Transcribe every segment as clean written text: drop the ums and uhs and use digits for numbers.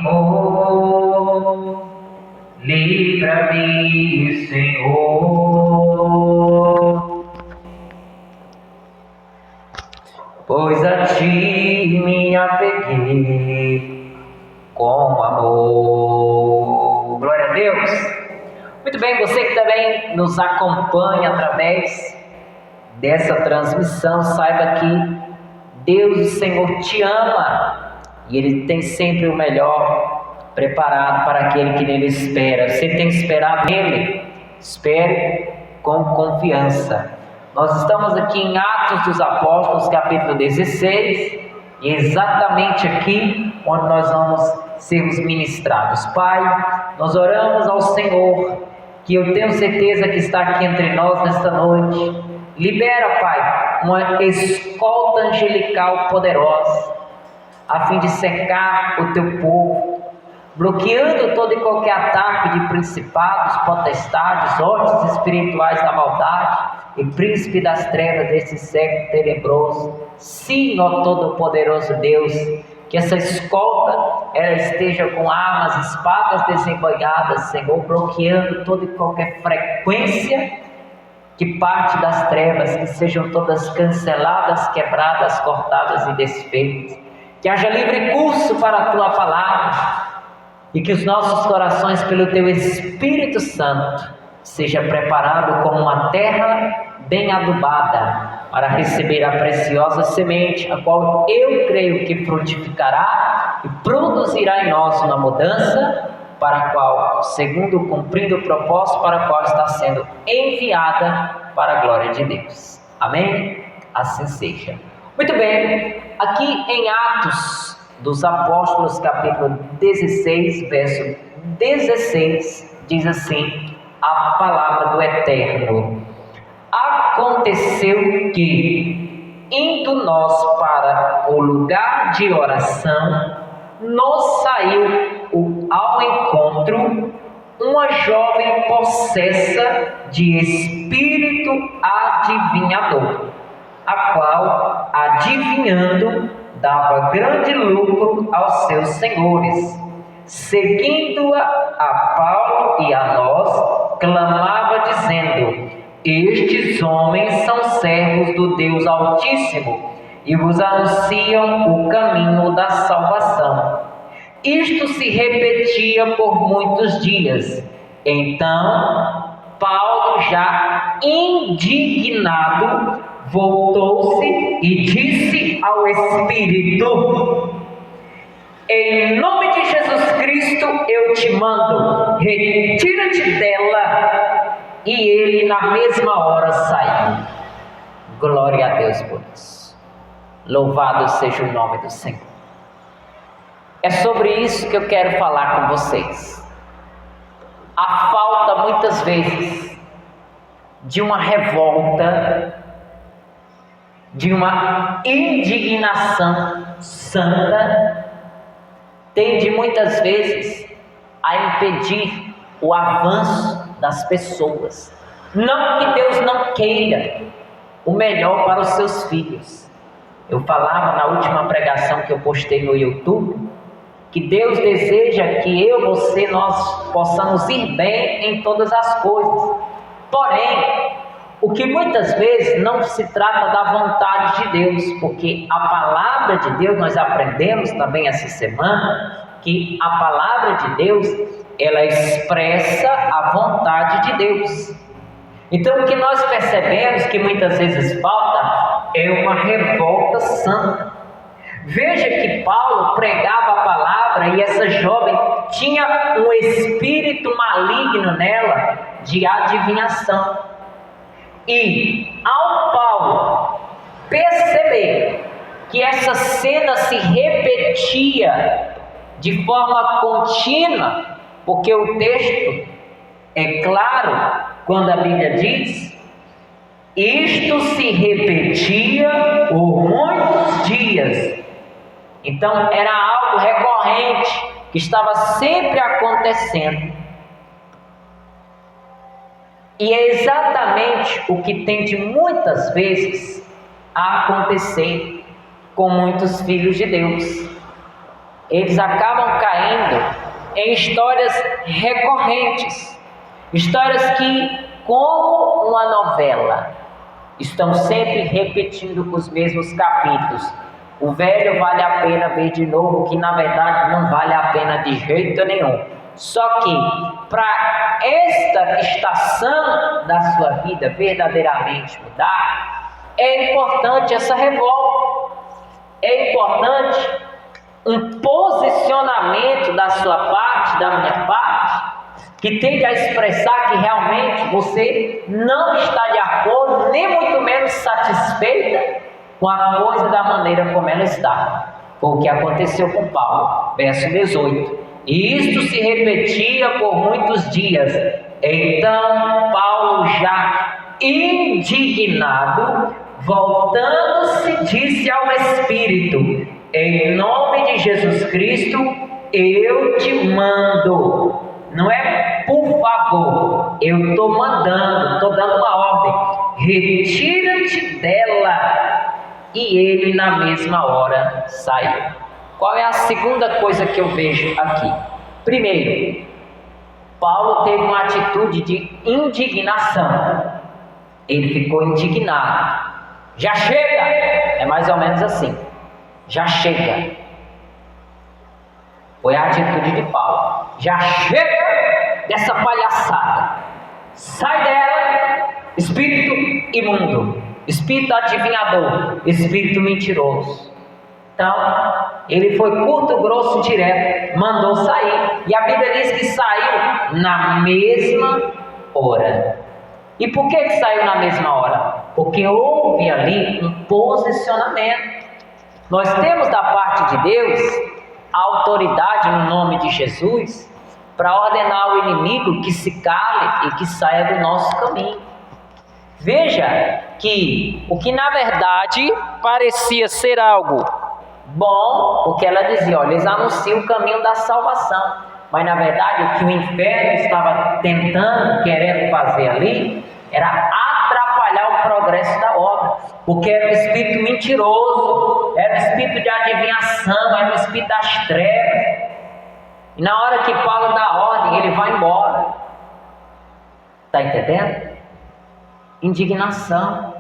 Senhor, livra-me, Senhor, pois a ti me apeguei com amor. Glória a Deus. Muito bem, você que também nos acompanha através dessa transmissão, saiba que Deus, o Senhor, te ama e Ele tem sempre o melhor preparado para aquele que nele espera. Você tem esperado nele? Espere com confiança. Nós estamos aqui em Atos dos Apóstolos, capítulo 16, e exatamente aqui onde nós vamos sermos ministrados. Pai, nós oramos ao Senhor, que eu tenho certeza que está aqui entre nós nesta noite. Libera, Pai, uma escolta angelical poderosa, a fim de cercar o teu povo, bloqueando todo e qualquer ataque de principados, potestades, hostes espirituais da maldade e príncipe das trevas desse século tenebroso. Sim, ó Todo-Poderoso Deus, que essa escolta ela esteja com armas, espadas desembanhadas, Senhor, bloqueando toda e qualquer frequência que parte das trevas, que sejam todas canceladas, quebradas, cortadas e desfeitas. Que haja livre curso para a Tua palavra e que os nossos corações, pelo Teu Espírito Santo, seja preparado como uma terra bem adubada para receber a preciosa semente, a qual eu creio que frutificará e produzirá em nós uma mudança, para a qual, segundo cumprindo o propósito para o qual está sendo enviada para a glória de Deus. Amém? Assim seja. Muito bem, aqui em Atos dos Apóstolos, capítulo 16, verso 16, diz assim a palavra do Eterno: aconteceu que, indo nós para o lugar de oração, nos saiu ao encontro uma jovem possessa de espírito adivinhador, a qual, adivinhando, dava grande lucro aos seus senhores. Seguindo-a a Paulo e a nós, clamava dizendo: estes homens são servos do Deus Altíssimo e vos anunciam o caminho da salvação. Isto se repetia por muitos dias. Então, Paulo, já indignado, voltou-se e disse ao Espírito: em nome de Jesus Cristo eu te mando, retira-te dela. E ele na mesma hora saiu. Glória a Deus por isso. Louvado seja o nome do Senhor. É sobre isso que eu quero falar com vocês. A falta muitas vezes de uma revolta, de uma indignação santa, tende muitas vezes a impedir o avanço das pessoas. Não que Deus não queira o melhor para os seus filhos. Eu falava na última pregação que eu postei no YouTube, que Deus deseja que eu, você, nós possamos ir bem em todas as coisas. Porém, o que muitas vezes não se trata da vontade de Deus, porque a palavra de Deus, nós aprendemos também essa semana, que a palavra de Deus, ela expressa a vontade de Deus. Então, o que nós percebemos que muitas vezes falta é uma revolta santa. Veja que Paulo pregava a palavra e essa jovem tinha um espírito maligno nela de adivinhação. E ao Paulo perceber que essa cena se repetia de forma contínua, porque o texto é claro quando a Bíblia diz: isto se repetia por muitos dias. Então era algo recorrente que estava sempre acontecendo. E é exatamente o que tende muitas vezes a acontecer com muitos filhos de Deus. eles acabam caindo em histórias recorrentes, histórias que, como uma novela, estão sempre repetindo os mesmos capítulos. O velho vale a pena ver de novo, que na verdade não vale a pena de jeito nenhum. Só que para esta estação da sua vida verdadeiramente mudar, é importante essa revolta, é importante um posicionamento da sua parte, da minha parte, que tende a expressar que realmente você não está de acordo, nem muito menos satisfeita com a coisa da maneira como ela está. Foi o que aconteceu com Paulo, verso 18. E isto se repetia por muitos dias. Então Paulo, já indignado, voltando-se, disse ao Espírito: em nome de Jesus Cristo, eu te mando. Não é por favor, eu estou mandando, estou dando uma ordem. Retira-te dela. E ele na mesma hora saiu. Qual é a segunda coisa que eu vejo aqui? Primeiro, Paulo teve uma atitude de indignação. Ele ficou indignado. Já chega! É mais ou menos assim. Já chega. Foi a atitude de Paulo. Já chega dessa palhaçada. Sai dela, espírito imundo, espírito adivinhador, espírito mentiroso. Então, ele foi curto, grosso, direto, mandou sair. E a Bíblia diz que saiu na mesma hora. E por que saiu na mesma hora? Porque houve ali um posicionamento. Nós temos da parte de Deus a autoridade no nome de Jesus para ordenar ao inimigo que se cale e que saia do nosso caminho. Veja que o que na verdade parecia ser algo bom, porque ela dizia, olha, eles anunciam o caminho da salvação, mas na verdade o que o inferno estava tentando, querendo fazer ali, era atrapalhar o progresso da obra, porque era um espírito mentiroso, era um espírito de adivinhação, era um espírito das trevas. E na hora que Paulo dá ordem, ele vai embora. Está entendendo? Indignação.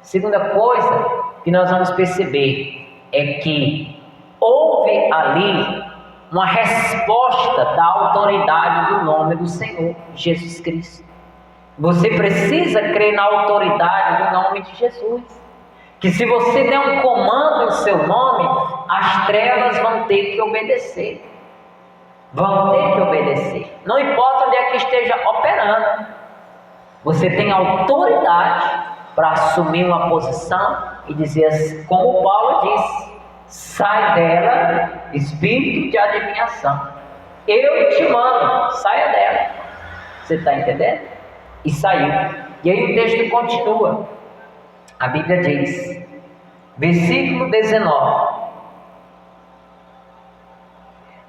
Segunda coisa que nós vamos perceber é que houve ali uma resposta da autoridade do nome do Senhor Jesus Cristo. Você precisa crer na autoridade do nome de Jesus, que se você der um comando em seu nome, as trevas vão ter que obedecer. Vão ter que obedecer. Não importa onde é que esteja operando, você tem autoridade para assumir uma posição e dizer, como Paulo disse, sai dela, espírito de adivinhação. Eu te mando, saia dela. Você está entendendo? E saiu. E aí o texto continua. A Bíblia diz, versículo 19: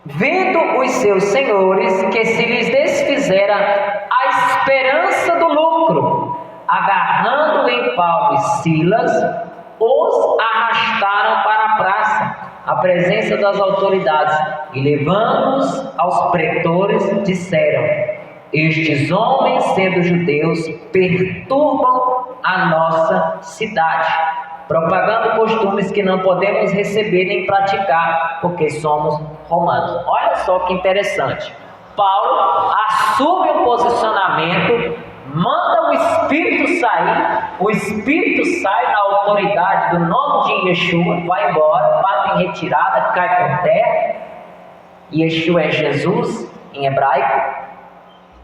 vendo os seus senhores que se lhes desfizera a esperança do lucro, agarrando em Paulo e Silas, os arrastaram para a praça, à presença das autoridades, e levando-os aos pretores, disseram: estes homens, sendo judeus, perturbam a nossa cidade, propagando costumes que não podemos receber nem praticar, porque somos romanos. Olha só que interessante. Paulo assume um posicionamento, manda o Espírito sair, o Espírito sai na autoridade do nome de Yeshua, vai embora, bate em retirada, cai por terra. Yeshua é Jesus em hebraico.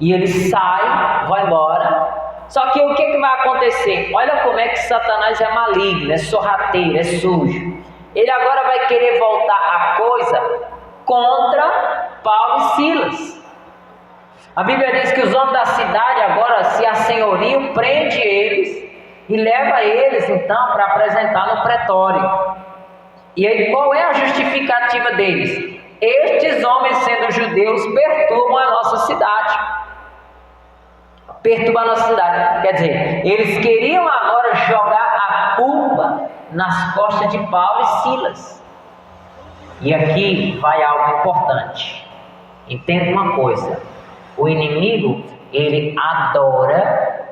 E ele sai, vai embora. Só que o que vai acontecer? Olha como é que Satanás é maligno, é sorrateiro, é sujo. Ele agora vai querer voltar a coisa contra Paulo e Silas. A Bíblia diz que os homens da cidade agora se assenhoriam, prende eles e leva eles então para apresentar no pretório. E aí qual é a justificativa deles? Estes homens, sendo judeus, perturbam a nossa cidade. Perturba a nossa cidade. Quer dizer, eles queriam agora jogar a culpa nas costas de Paulo e Silas. E aqui vai algo importante. Entenda uma coisa: o inimigo, ele adora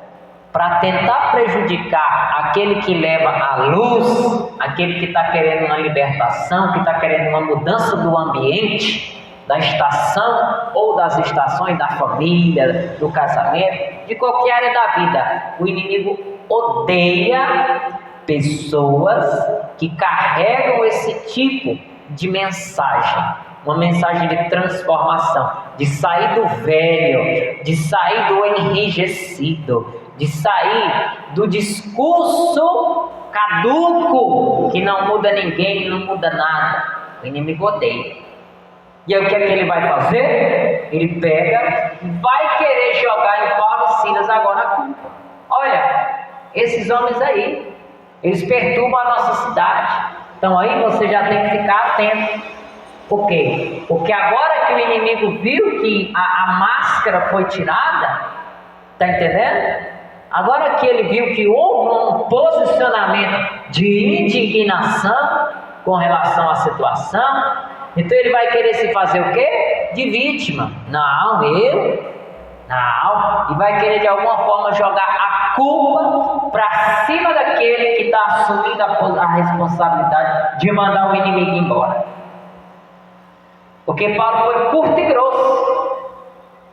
para tentar prejudicar aquele que leva a luz, aquele que está querendo uma libertação, que está querendo uma mudança do ambiente, da estação ou das estações, da família, do casamento, de qualquer área da vida. O inimigo odeia pessoas que carregam esse tipo de mensagem, uma mensagem de transformação, de sair do velho, de sair do enrijecido, de sair do discurso caduco, que não muda ninguém, não muda nada. O inimigo odeia. E aí o que é que ele vai fazer? Ele pega e vai querer jogar em Paulo e Silas agora a culpa. Olha, esses homens aí, eles perturbam a nossa cidade. Então aí você já tem que ficar atento. Por quê? Porque agora que o inimigo viu que a máscara foi tirada, tá entendendo? Agora que ele viu que houve um posicionamento de indignação com relação à situação, então ele vai querer se fazer o quê? De vítima. Não, e vai querer de alguma forma jogar a culpa para cima daquele que está assumindo a responsabilidade de mandar o inimigo embora. Porque Paulo foi curto e grosso.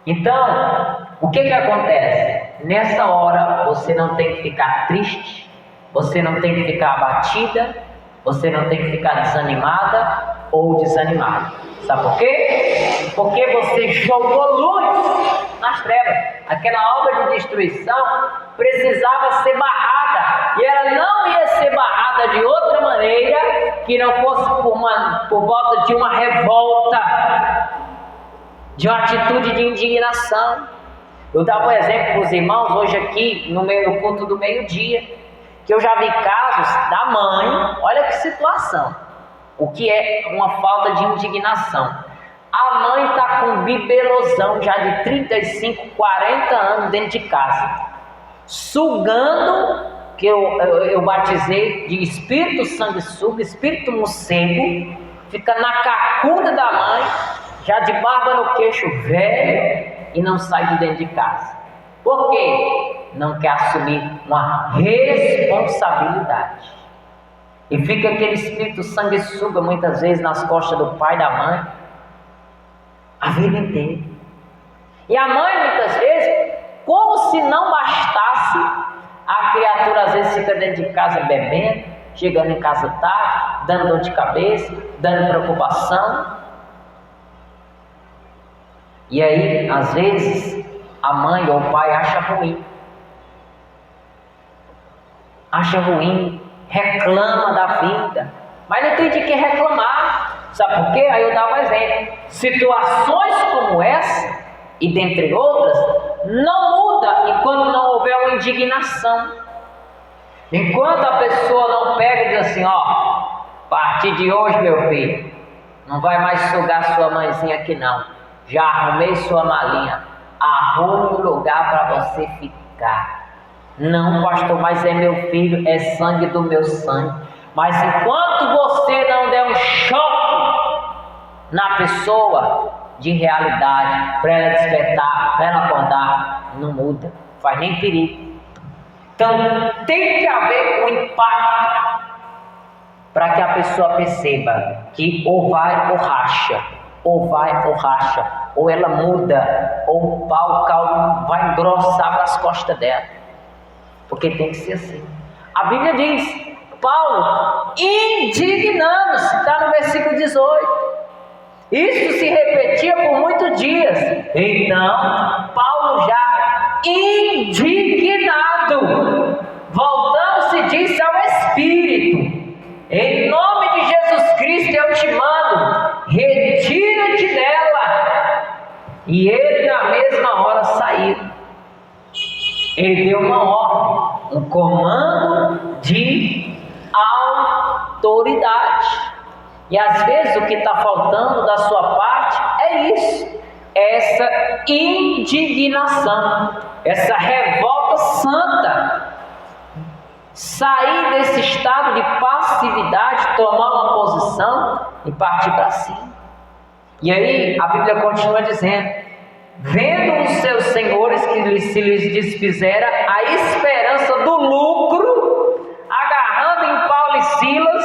Então, o que acontece? Nessa hora você não tem que ficar triste, você não tem que ficar abatida, você não tem que ficar desanimada ou desanimado. Sabe por quê? Porque você jogou luz nas trevas. Aquela obra de destruição precisava ser barrada, e ela não ia ser barrada de outra maneira que não fosse por volta de uma revolta, de uma atitude de indignação. Eu dava um exemplo para os irmãos hoje aqui no culto do meio-dia, que eu já vi casos da mãe. Olha que situação, o que é uma falta de indignação. A mãe está com um bibelozão já de 35, 40 anos dentro de casa, sugando, que eu batizei de espírito sanguessuga, espírito morcego, fica na cacunda da mãe, já de barba no queixo velho, e não sai de dentro de casa. Por quê? Não quer assumir uma responsabilidade. E fica aquele espírito sanguessuga muitas vezes nas costas do pai e da mãe a vida inteira. E a mãe muitas vezes, como se não bastasse, a criatura às vezes fica dentro de casa bebendo, chegando em casa tarde, dando dor de cabeça, dando preocupação. E aí, às vezes, a mãe ou o pai acha ruim, reclama da vida, mas não tem de que reclamar. Sabe por quê? Aí eu dava um exemplo. Situações como essa, e dentre outras, não muda enquanto não houver uma indignação. Enquanto a pessoa não pega e diz assim: ó, a partir de hoje, meu filho, não vai mais sugar sua mãezinha aqui não. Já arrumei sua malinha, arrume um lugar para você ficar. Não, pastor, mas é meu filho, é sangue do meu sangue. Mas enquanto você não der um choque na pessoa de realidade, para ela despertar, para ela acordar, não muda, faz nem perigo. Então tem que haver um impacto para que a pessoa perceba que ou vai ou racha, ou ela muda, ou o caldo vai engrossar para as costas dela, porque tem que ser assim. A Bíblia diz, Paulo indignando-se, está no versículo 18, isso se repetia por muitos dias. Então Paulo já indignado, voltando-se, disse ao Espírito: em nome de Jesus Cristo eu te mando, retira-te dela. E ele na mesma hora saiu. Ele deu uma ordem, um comando de autoridade. E às vezes o que está faltando da sua parte é isso, essa indignação, essa revolta santa. sair desse estado de passividade, tomar uma posição e partir para cima. E aí a Bíblia continua dizendo: vendo os seus senhores que se lhes desfizera a esperança do lucro, agarrando em Paulo e Silas,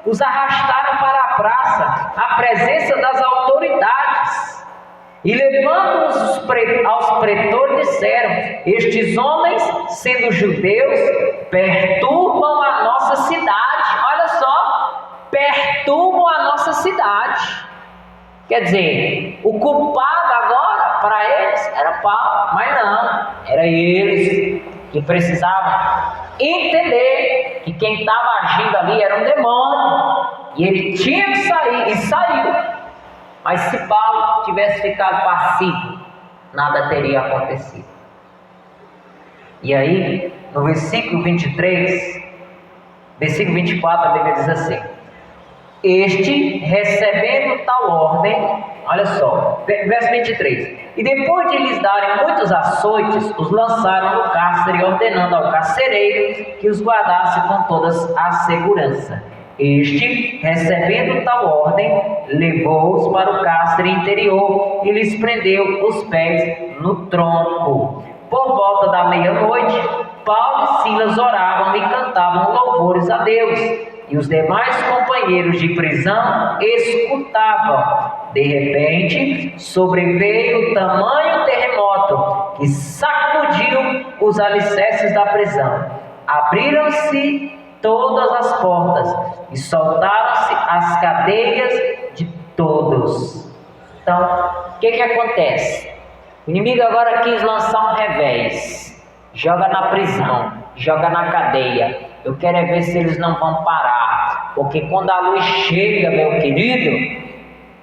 os arrastaram para a praça, à presença das autoridades, e levando-os aos pretores, disseram: estes homens, sendo judeus, perturbam a nossa cidade. Olha só, perturbam a nossa cidade. Quer dizer, o culpado agora para eles era Paulo, mas não, era eles que precisavam entender que quem estava agindo ali era um demônio e ele tinha que sair, e saiu. Mas se Paulo tivesse ficado passivo, nada teria acontecido. E aí, no versículo 23, versículo 24, a Bíblia diz assim: este, recebendo tal ordem, olha só, verso 23, e depois de lhes darem muitos açoites, os lançaram no cárcere, ordenando ao carcereiro que os guardasse com toda a segurança. Este, recebendo tal ordem, levou-os para o cárcere interior e lhes prendeu os pés no tronco. Por volta da meia-noite, Paulo e Silas oravam e cantavam louvores a Deus, e os demais companheiros de prisão escutavam. De repente, sobreveio tamanho terremoto que sacudiu os alicerces da prisão. Abriram-se todas as portas e soltaram-se as cadeias de todos. Então, o que acontece? O inimigo agora quis lançar um revés. Joga na prisão, joga na cadeia. Eu quero é ver se eles não vão parar, porque quando a luz chega, meu querido,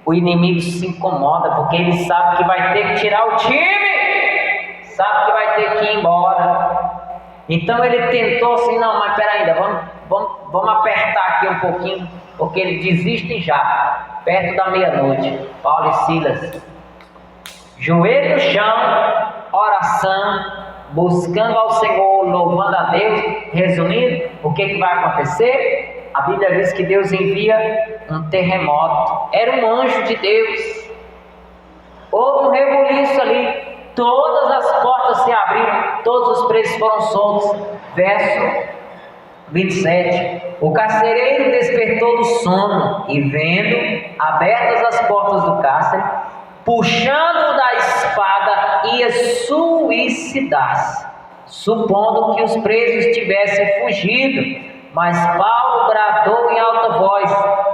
o inimigo se incomoda, porque ele sabe que vai ter que tirar o time, sabe que vai ter que ir embora. Então ele tentou assim: não, mas peraí, vamos apertar aqui um pouquinho, porque eles desistem já, perto da meia-noite. Paulo e Silas, joelho no chão, oração, buscando ao Senhor, louvando a Deus. Resumindo, o que vai acontecer? A Bíblia diz que Deus envia um terremoto. Era um anjo de Deus. Houve um rebuliço ali, todas as portas se abriram, todos os presos foram soltos. Verso 27, o carcereiro despertou do sono e, vendo abertas as portas do cárcere, puxando da espada, ia suicidar-se, supondo que os presos tivessem fugido. Mas Paulo bradou em alta voz: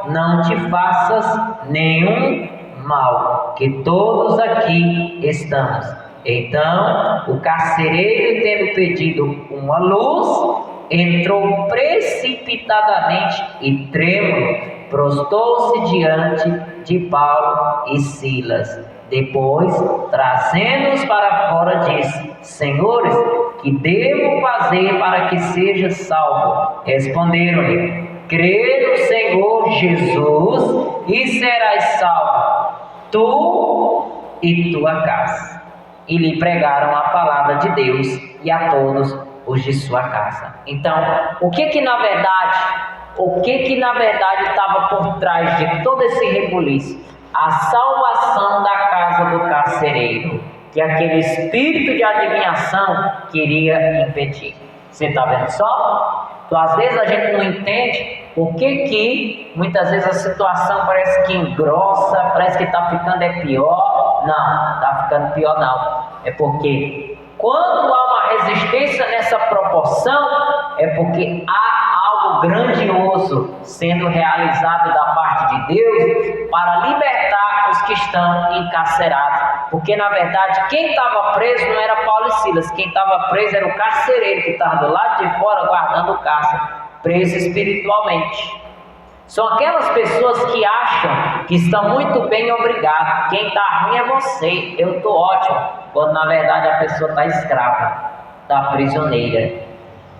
não te faças nenhum mal, que todos aqui estamos. Então o carcereiro, tendo pedido uma luz, entrou precipitadamente e trêmulo, prostou-se diante de Paulo e Silas. Depois, trazendo-os para fora, disse: senhores, que devo fazer para que seja salvo? Responderam-lhe: crê no Senhor Jesus e serás salvo, tu e tua casa. E lhe pregaram a palavra de Deus e a todos os de sua casa. Então, o que na verdade estava por trás de todo esse rebuliço? A salvação da casa do carcereiro, que aquele espírito de adivinhação queria impedir. Você está vendo só? Então, às vezes a gente não entende por que muitas vezes a situação parece que engrossa, parece que está ficando pior. Não, está ficando pior não. É porque quando há uma resistência nessa proporção, é porque há algo grandioso sendo realizado da parte de Deus para libertar os que estão encarcerados. Porque na verdade quem estava preso não era Paulo e Silas, quem estava preso era o carcereiro que estava do lado de fora guardando o cárcere, preso espiritualmente. São aquelas pessoas que acham que estão muito bem, obrigado. Quem está ruim é você, eu estou ótimo. Quando na verdade a pessoa está escrava, está prisioneira.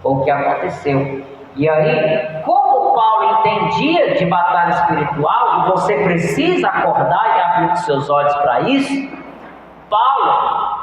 O que aconteceu? E aí, como Paulo entendia de batalha espiritual, e você precisa acordar e abrir os seus olhos para isso, Paulo,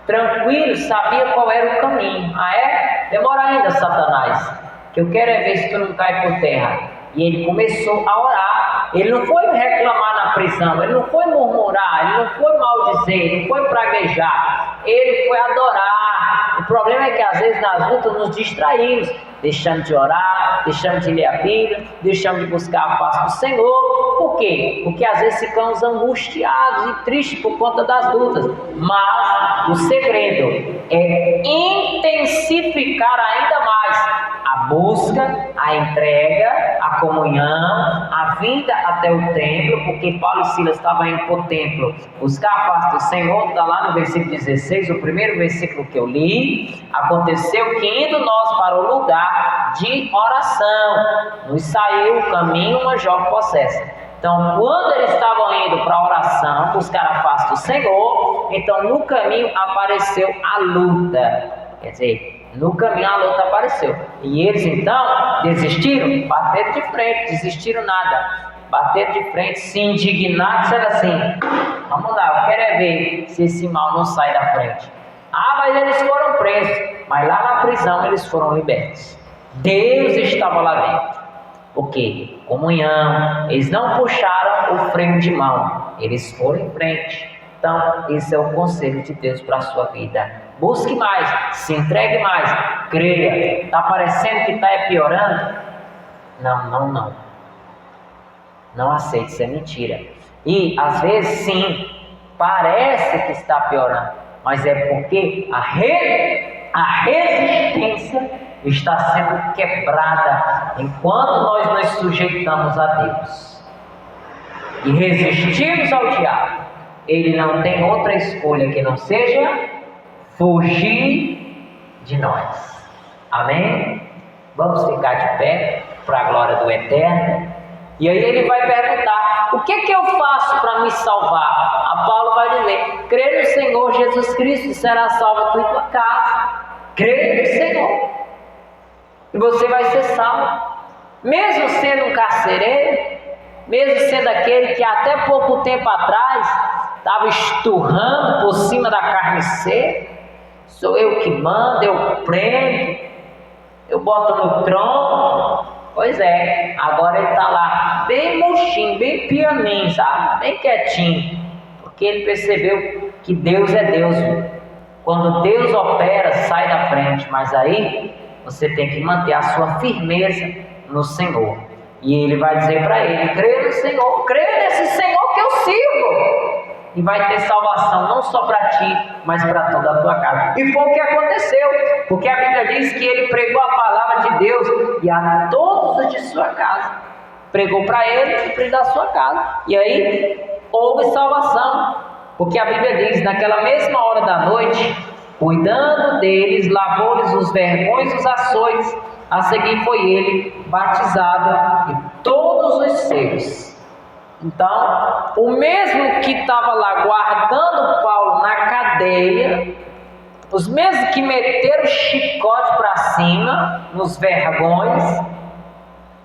tranquilo, sabia qual era o caminho. Ah é? Demora ainda, Satanás. que eu quero é ver se tu não cai por terra. E ele começou a orar. Ele não foi reclamar na prisão, ele não foi murmurar, ele não foi maldizer, ele não foi praguejar, ele foi adorar. O problema é que às vezes nas lutas nos distraímos, deixamos de orar, deixamos de ler a Bíblia, deixamos de buscar a face do Senhor. Por quê? Porque às vezes ficamos angustiados e tristes por conta das lutas. Mas o segredo é intensificar ainda mais a busca, a entrega, a comunhão, a vinda até o templo, porque Paulo e Silas estavam indo para o templo buscar a face do Senhor. Está lá no versículo 16, o primeiro versículo que eu li. Aconteceu que indo nós para o lugar de oração, nos saiu o caminho uma jovem possessa. Então, quando eles estavam indo para a oração, buscar a face do Senhor, então no caminho apareceu a luta. Quer dizer, no caminho a luta apareceu. E eles então desistiram, bateram de frente, desistiram nada. Bateram de frente, se indignaram, disseram assim: vamos lá, eu quero é ver se esse mal não sai da frente. Ah, mas eles foram presos, mas lá na prisão eles foram libertos. Deus estava lá dentro. O quê? Comunhão. Eles não puxaram o freio de mão, eles foram em frente. Então, esse é o conselho de Deus para a sua vida. Busque mais, se entregue mais, creia. Está parecendo que está piorando? Não. Não aceite, isso é mentira. E às vezes sim, parece que está piorando, mas é porque a resistência está sendo quebrada enquanto nós nos sujeitamos a Deus e resistimos ao diabo. Ele não tem outra escolha que não seja fugir de nós. Amém? Vamos ficar de pé para a glória do Eterno. E aí ele vai perguntar: o que eu faço para me salvar? A Paulo vai dizer: crê no Senhor Jesus Cristo e será salva tu e tua casa. Crê no Senhor e você vai ser salvo. Mesmo sendo um carcereiro, mesmo sendo aquele que até pouco tempo atrás estava esturrando por cima da carne seca, sou eu que mando, eu prendo, eu boto no tronco. Pois é, agora ele está lá bem murchinho, bem pianinho, sabe? Bem quietinho, porque ele percebeu que Deus é Deus. Quando Deus opera, sai da frente, mas aí você tem que manter a sua firmeza no Senhor. E ele vai dizer para ele: crê no Senhor, crê nesse Senhor que eu sirvo, e vai ter salvação não só para ti, mas para toda a tua casa. E foi o que aconteceu, porque a Bíblia diz que ele pregou a palavra de Deus e a todos os de sua casa. Pregou para ele e para da sua casa. E aí houve salvação, porque a Bíblia diz: naquela mesma hora da noite, cuidando deles, lavou-lhes os vergões e os açoites. A seguir foi ele batizado e todos os seus. Então, o mesmo que estava lá guardando Paulo na cadeia, os mesmos que meteram o chicote para cima, nos vergões,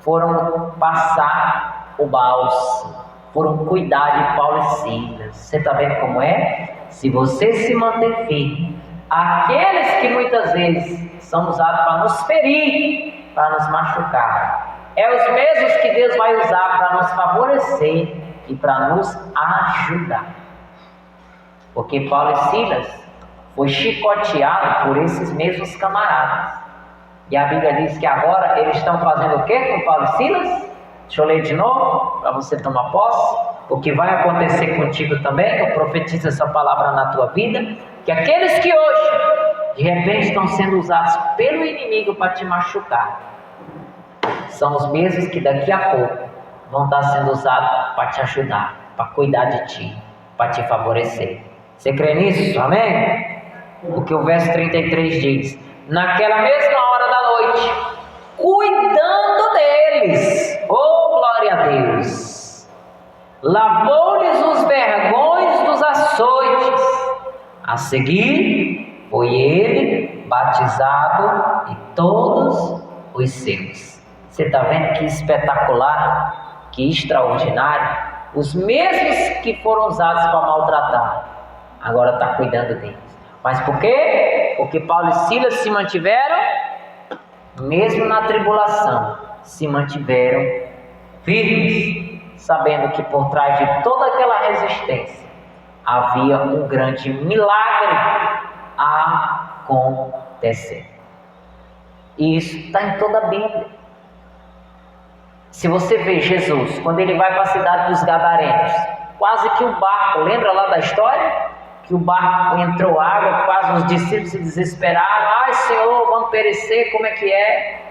foram passar o bálsamo, foram cuidar de Paulo e Silas. Você está vendo como é? Se você se manter firme, aqueles que muitas vezes são usados para nos ferir, para nos machucar, é os mesmos que Deus vai usar para nos favorecer e para nos ajudar. Porque Paulo e Silas foi chicoteado por esses mesmos camaradas. E a Bíblia diz que agora eles estão fazendo o que com Paulo e Silas? Deixa eu ler de novo, para você tomar posse. O que vai acontecer contigo também, eu profetizo essa palavra na tua vida, que aqueles que hoje, de repente, estão sendo usados pelo inimigo para te machucar, são os mesmos que daqui a pouco vão estar sendo usados para te ajudar, para cuidar de ti, para te favorecer. Você crê nisso? Amém? O que o verso 33 diz: naquela mesma hora da noite, cuidando deles, oh glória a Deus, lavou-lhes os vergões dos açoites. A seguir foi ele batizado e todos os seus. Você está vendo que espetacular, que extraordinário? Os mesmos que foram usados para maltratar, agora está cuidando deles. Mas por quê? Porque Paulo e Silas se mantiveram mesmo na tribulação, se mantiveram firmes, sabendo que por trás de toda aquela resistência havia um grande milagre a acontecer. E isso está em toda a Bíblia. Se você vê Jesus, quando ele vai para a cidade dos Gadarenos, quase que o barco, lembra lá da história? Que o barco entrou água, quase os discípulos se desesperaram. Ai, Senhor, vamos perecer, como é que é?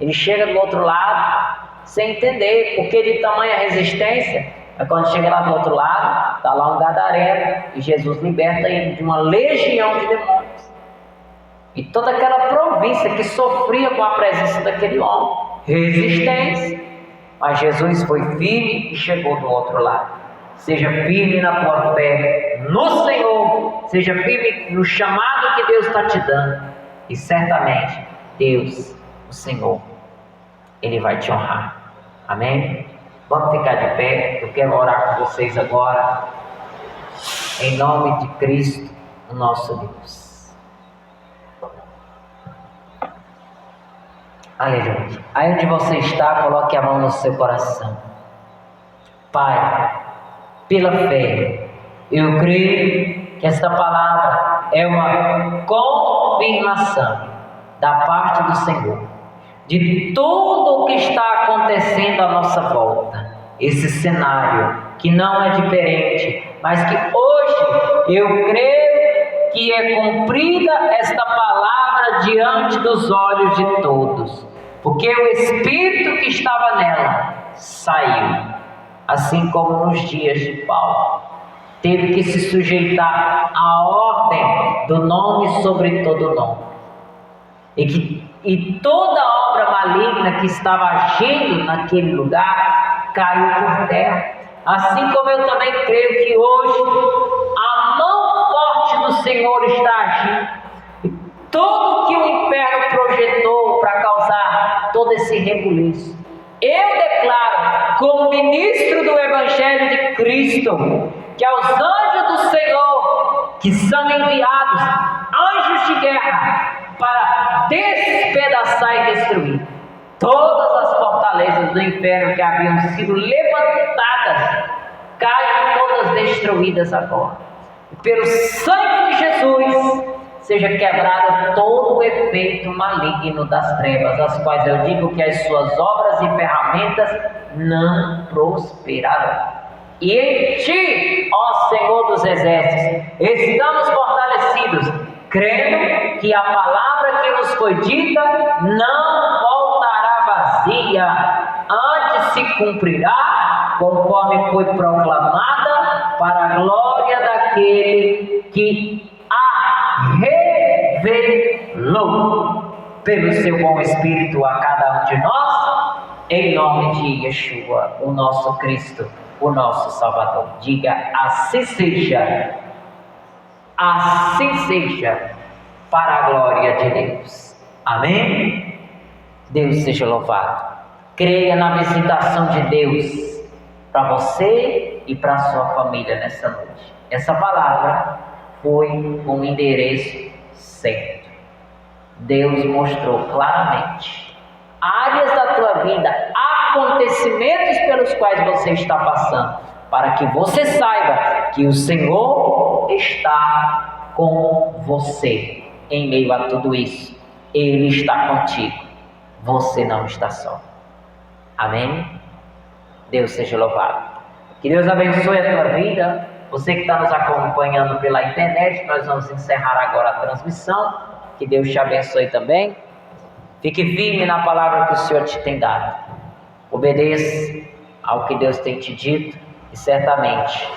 Ele chega do outro lado, sem entender por que de tamanha resistência. Mas quando chega lá do outro lado, está lá um gadareno, e Jesus liberta ele de uma legião de demônios. E toda aquela província que sofria com a presença daquele homem, resistência. Mas Jesus foi firme e chegou do outro lado. Seja firme na tua fé no Senhor, seja firme no chamado que Deus está te dando, e certamente Deus, o Senhor, Ele vai te honrar. Amém? Vamos ficar de pé. Eu quero orar com vocês agora, em nome de Cristo, o nosso Deus. Aleluia. Aí onde você está, coloque a mão no seu coração. Pai, pela fé, eu creio que esta palavra é uma confirmação da parte do Senhor de tudo o que está acontecendo à nossa volta. Esse cenário que não é diferente, mas que hoje eu creio que é cumprida esta palavra diante dos olhos de todos, porque o Espírito que estava nela saiu, assim como nos dias de Paulo. Teve que se sujeitar à ordem do nome sobre todo nome. E toda obra maligna que estava agindo naquele lugar caiu por terra. Assim como eu também creio que hoje a mão forte do Senhor está agindo. E tudo que o inferno projetou para causar todo esse rebuliço, eu declaro, como ministro do Evangelho de Cristo, que aos anjos do Senhor, que são enviados, anjos de guerra, para despedaçar e destruir todas as fortalezas do inferno que haviam sido levantadas, caiam todas destruídas agora. E pelo sangue de Jesus, seja quebrado todo o efeito maligno das trevas, as quais eu digo que as suas obras e ferramentas não prosperarão. E em Ti, ó Senhor dos Exércitos, estamos fortalecidos, crendo que a palavra que nos foi dita não voltará vazia, antes se cumprirá, conforme foi proclamada, para a glória daquele que a revelou pelo seu bom Espírito a cada um de nós, em nome de Yeshua, o nosso Cristo, o nosso Salvador. Diga: assim seja. Assim seja, para a glória de Deus. Amém? Deus seja louvado. Creia na visitação de Deus para você e para a sua família nessa noite. Essa palavra foi um endereço certo. Deus mostrou claramente áreas da tua vida, acontecimentos pelos quais você está passando, para que você saiba que o Senhor está com você em meio a tudo isso. Ele está contigo. Você não está só. Amém? Deus seja louvado. Que Deus abençoe a tua vida. Você que está nos acompanhando pela internet, nós vamos encerrar agora a transmissão. Que Deus te abençoe também. Fique firme na palavra que o Senhor te tem dado. Obedeça ao que Deus tem te dito e certamente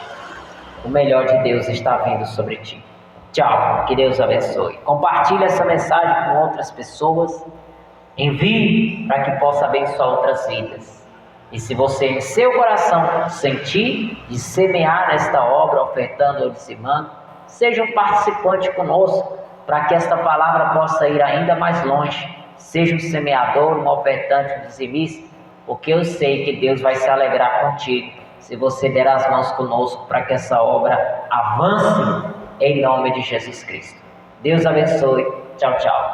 o melhor de Deus está vindo sobre ti. Tchau, que Deus abençoe. Compartilhe essa mensagem com outras pessoas. Envie para que possa abençoar outras vidas. E se você em seu coração sentir de semear nesta obra, ofertando ou dizimando, seja um participante conosco para que esta palavra possa ir ainda mais longe. Seja um semeador, um ofertante, um dizimista, porque eu sei que Deus vai se alegrar contigo se você der as mãos conosco para que essa obra avance em nome de Jesus Cristo. Deus abençoe. Tchau, tchau.